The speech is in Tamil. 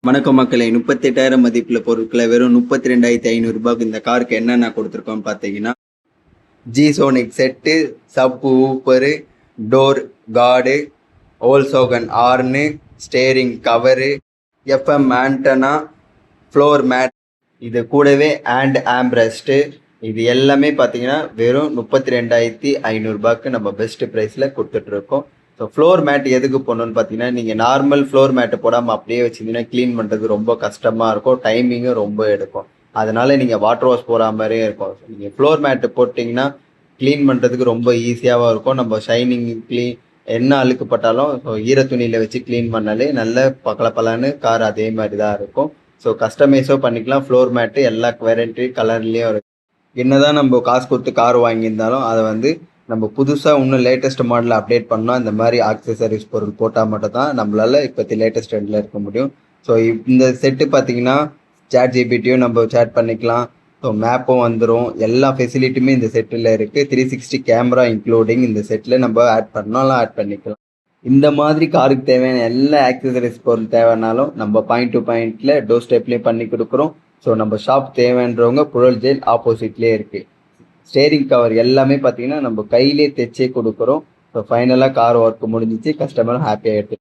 வணக்கம் மக்களே, 38,000 மதிப்புள்ள பொருட்களை வெறும் 32,500 ரூபாய்க்கு இந்த காருக்கு என்னென்ன கொடுத்துருக்கோம்னு பார்த்தீங்கன்னா, ஜி-சோனிக் set, sub woofer, door guard, ஓல்சோகன் ஆர்னு, steering cover, FM antenna, floor mat, இது கூடவே ஆம்ப்ரெஸ்ட்டு, இது எல்லாமே பார்த்தீங்கன்னா வெறும் 32,500 ரூபாய்க்கு நம்ம பெஸ்ட் ப்ரைஸில் கொடுத்துட்ருக்கோம். ஸோ ஃப்ளோர் மேட் எதுக்கு போடணும்னு பார்த்தீங்கன்னா, நீங்கள் நார்மல் ஃப்ளோர் மேட்டு போடாமல் அப்படியே வச்சிருந்தீங்கன்னா க்ளீன் பண்ணுறது ரொம்ப கஷ்டமாக இருக்கும், டைமிங்கும் ரொம்ப எடுக்கும். அதனால் நீங்கள் வாட்டர் வாஷ் போகிற மாதிரியே இருக்கும். நீங்கள் ஃப்ளோர் மேட்டு போட்டிங்கன்னா க்ளீன் பண்ணுறதுக்கு ரொம்ப ஈஸியாகவும் இருக்கும். நம்ம ஷைனிங் என்ன அழுக்குப்பட்டாலும் ஸோ ஈரத்துணியில் வச்சு க்ளீன் பண்ணாலே நல்ல பளபளன்னு கார் அதே மாதிரி தான் இருக்கும். ஸோ கஸ்டமைஸோ பண்ணிக்கலாம். ஃப்ளோர் மேட்டு எல்லா வெரைட்டி கலர்லேயும் இருக்கும். என்னதான் நம்ம காசு கொடுத்து கார் வாங்கியிருந்தாலும் அதை நம்ம புதுசாக இன்னும் லேட்டஸ்ட் மாடலில் அப்டேட் பண்ணால் இந்த மாதிரி ஆக்சசரிஸ் பொருள் போட்டால் மட்டும் தான் நம்மளால் இப்போத்தி லேட்டஸ்ட் ட்ரெண்டில் இருக்க முடியும். ஸோ இந்த செட்டு பார்த்தீங்கன்னா சேட் ஜிபிடியும் நம்ம சேட் பண்ணிக்கலாம். ஸோ மேப்பும் வந்துடும். எல்லா ஃபெசிலிட்டியுமே இந்த செட்டில் இருக்குது. 360 கேமரா இன்க்ளூடிங் இந்த செட்டில் நம்ம ஆட் பண்ணாலும் ஆட் பண்ணிக்கலாம். இந்த மாதிரி காருக்கு தேவையான எல்லா ஆக்சசரிஸ் பொருள் தேவைனாலும் நம்ம பாயிண்ட் டு பாயிண்டில் டோர் ஸ்டெப்லேயும் பண்ணி கொடுக்குறோம். ஸோ நம்ம ஷாப் தேவைன்றவங்க புழல் ஜெயில் ஆப்போசிட்லேயே இருக்குது. ஸ்டேரிங் கவர் எல்லாமே பார்த்தீங்கன்னா நம்ம கையிலே தைச்சே கொடுக்குறோம். ஸோ ஃபைனலாக கார் ஒர்க் முடிஞ்சிச்சு, கஸ்டமரும் ஹாப்பியாக எடுத்து